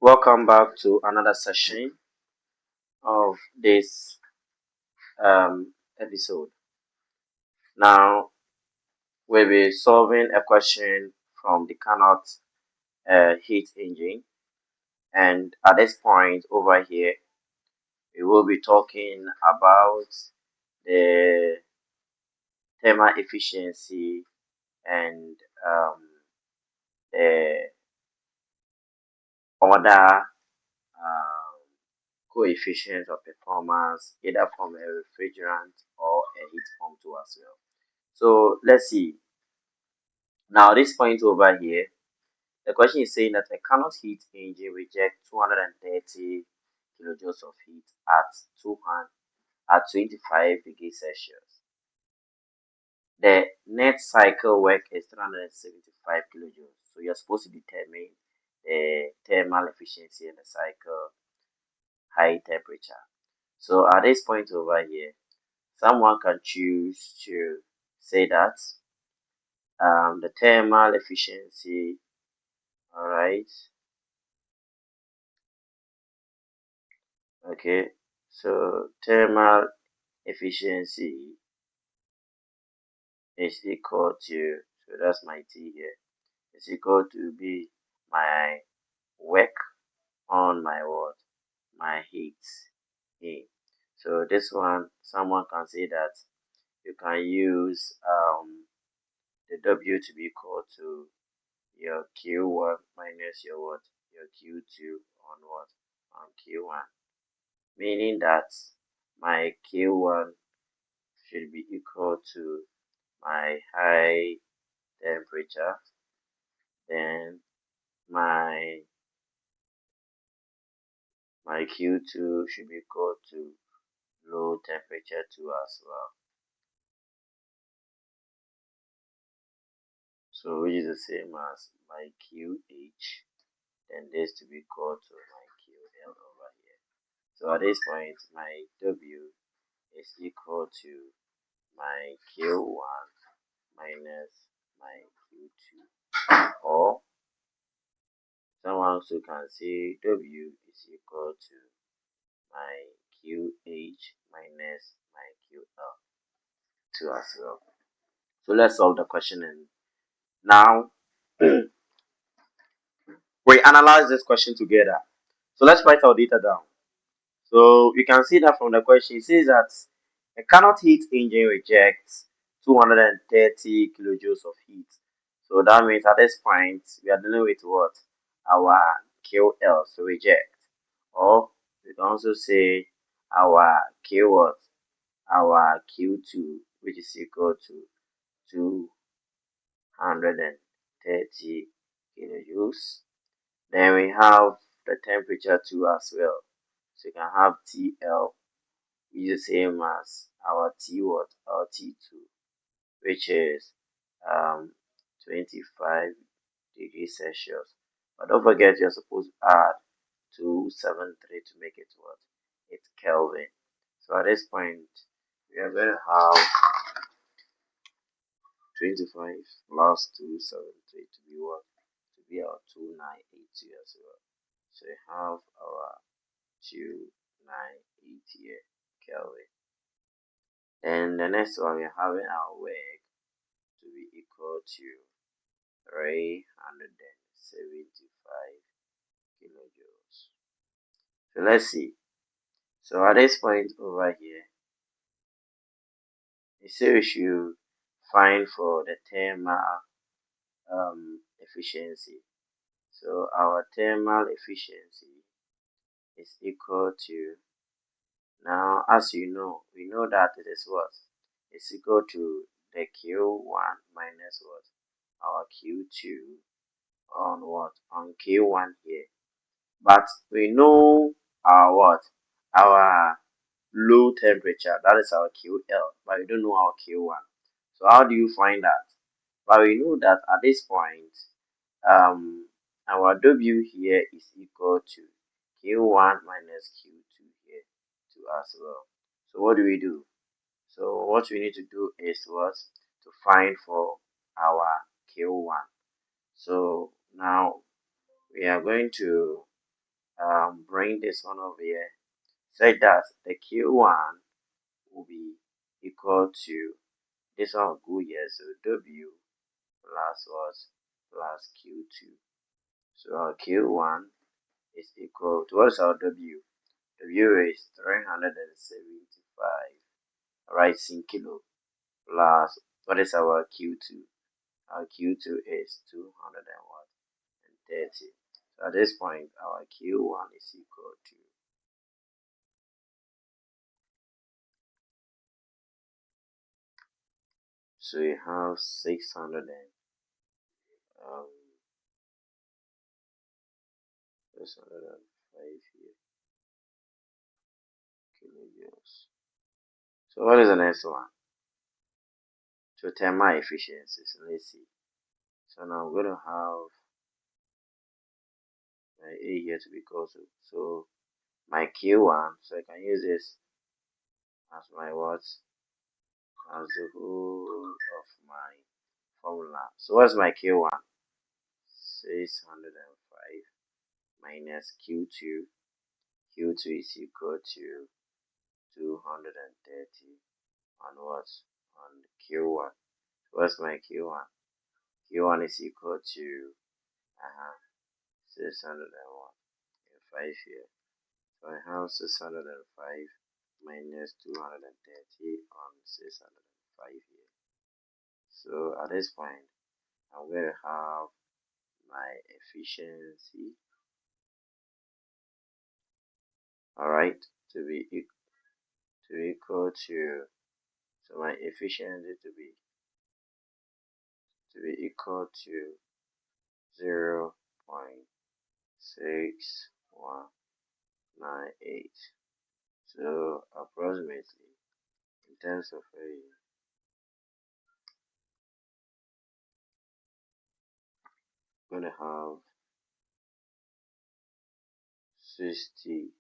Welcome back to another session of this episode. Now, we'll be solving a question from the Carnot heat engine, and at this point over here, we will be talking about the thermal efficiency and the other coefficients of performance, either from a refrigerant or a heat pump too as well. So let's see. Now this point over here, the question is saying that a Carnot heat engine rejects 230 kilojoules of heat at 25 degrees Celsius. The net cycle work is 375 kilojoules. So you're supposed to determine the thermal efficiency in the cycle high temperature. So at this point over here, someone can choose to say that the thermal efficiency, all right, okay, so thermal efficiency is equal to, so that's my T here, is equal to be my work on my what, my heat A. So this one, someone can say that you can use the W to be equal to your Q1 minus your what, your Q2 on what, on Q1, meaning that my Q1 should be equal to my high temperature, then my Q2 should be equal to low temperature too as well. So which is the same as my QH, then this to be equal to my QL over here. So at this point, my W is equal to my Q1 minus my Q2, or someone also can say W is equal to my QH minus my QL too as well. So let's solve the question, and now we analyze this question together. So let's write our data down. So you can see that from the question, it says that a Carnot heat engine rejects 230 kilojoules of heat. So that means at this point, we are dealing with what? Our QL, so reject. Or we can also say our Q what? Our Q2, which is equal to 230 kilojoules. Then we have the temperature too as well. So you can have TL, which is the same as our T what, our T2, which is 25 degrees Celsius. But don't forget, you're supposed to add 273 to make it what? It's Kelvin. So at this point, we are going to have 25 plus 273 to be what? To be our 2980 as well. So we have our 2980 Kelvin. And the next one, we're having our work to be equal to 375 kilojoules. So let's see. So at this point over here, it says we should find for the thermal efficiency. So our thermal efficiency is equal to, now as you know, we know that it is what? It's equal to the Q1 minus what? Our Q2 on what? On Q1 here. But we know our what? Our low temperature, that is our QL, but we don't know our Q1. So how do you find that? But we know that at this point, our W here is equal to Q1 minus Q2 here to as well. So what do we do? So what we need to do is what? To find for our Q1. So now we are going to bring this one over here. Say that the Q1 will be equal to this one will go here, so W plus what plus Q2. So our Q1 is equal to, what is our W? W is 375, right, in kilo, plus what is our Q2? Our Q2 is 230. So at this point, our Q1 is equal to so we have 605 here kilojoules. So what is the next one? To thermal efficiency. So let's see. So now I'm going to have my A here to be equal to, so my Q1, so I can use this as my what? As the whole of my formula. So what's my Q1? 605 minus Q2. Q2 is equal to 230 on what? On Q1. What's my Q1? Q1 is equal to 605 here. So I have 605 minus 230 on 605 here. So at this point, I'm going to have my efficiency, alright, to be equal to, so my efficiency to be equal to 0.6198. So approximately, in terms of area, I'm going to have 61.98%.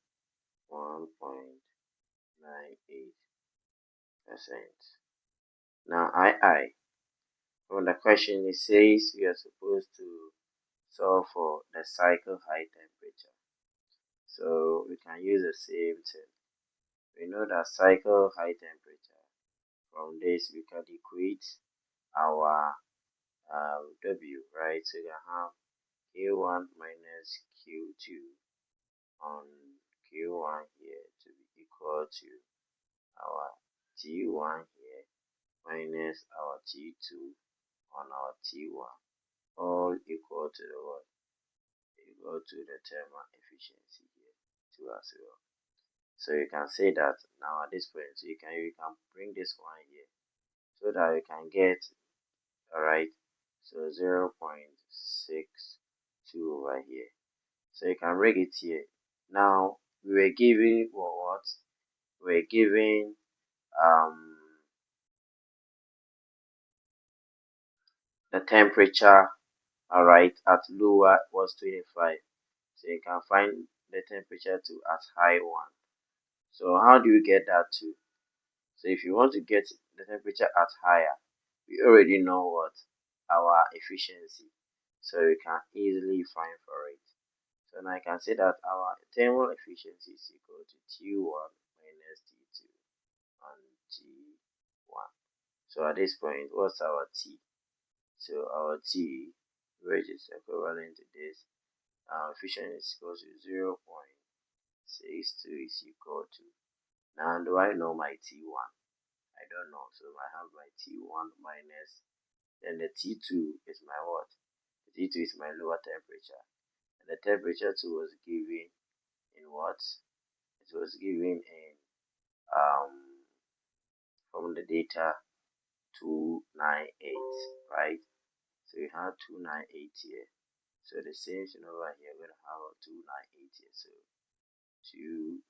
Now from the question, it says we are supposed to solve for the cycle high temperature. So we can use the same thing. We know that cycle high temperature. From this, we can equate our W, right? So you can have Q1 minus Q2 on Q1 here to be equal to our T1 here minus our T2 on our T1, all equal to the what? Equal to the thermal efficiency here too as well. So you can say that now at this point, so you can bring this one here so that you can get, alright, so 0.62 over here. So you can bring it here. Now we were given what? We were given the temperature, alright, at lower was 25. So you can find the temperature to at high 1. So how do you get that to? So if you want to get the temperature at higher, we already know what our efficiency, so you can easily find for it. So now I can say that our thermal efficiency is equal to T1 minus T2 on T1. So at this point, what's our T? So our T, which is equivalent to this, our efficiency is equal to 0.62 is equal to, now do I know my T1? I don't know, so I have my T1 minus, then the T2 is my what? The T2 is my lower temperature, and the temperature too was given in what? It was given in from the data 298, right? So we have 298 here. So the same thing over here, we're gonna have a 298 here. So 298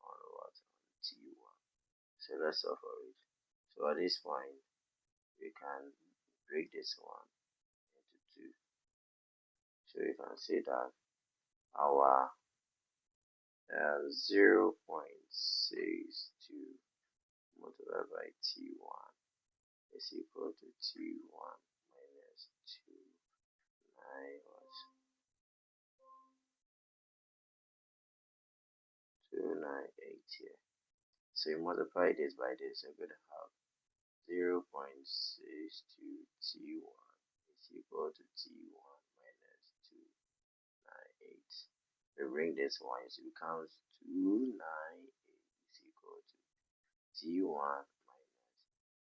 on what? On T1. So let's solve for it. So at this point, we can break this one into two. So you can see that our 0.62 multiplied by T1 is equal to T1 minus 298. 298 here. So you multiply this by this, you're going to have 0.62 T1 is equal to T1 minus 298. We bring this one, so it becomes 298 is equal to T1 minus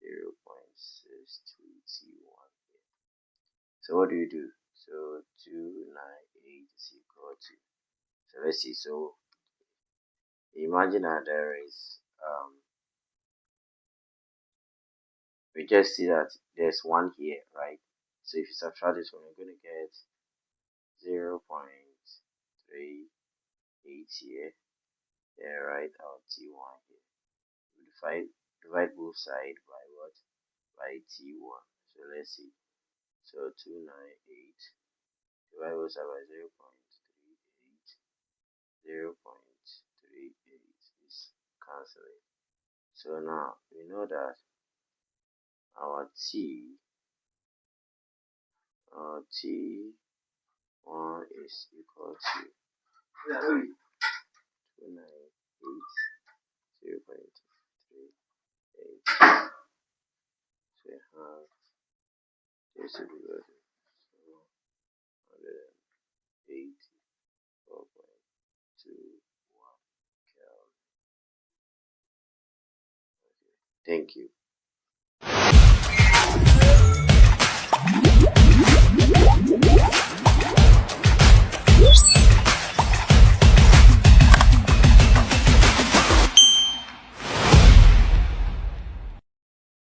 0.63 T1 here. So what do you do? So 298 is equal to, so let's see, so imagine that there is we just see that there's one here, right? So if you subtract this one, you're going to get 0.38 here. Then write our T1 here. We divide both sides by what? By T1. So let's see. So 298 divide both sides by 0.38. 0.38 is cancelling. So now we know that our T1 is equal to 298 0.38. So we have this will be equal to 184.21 Kelvin. Okay. Thank you.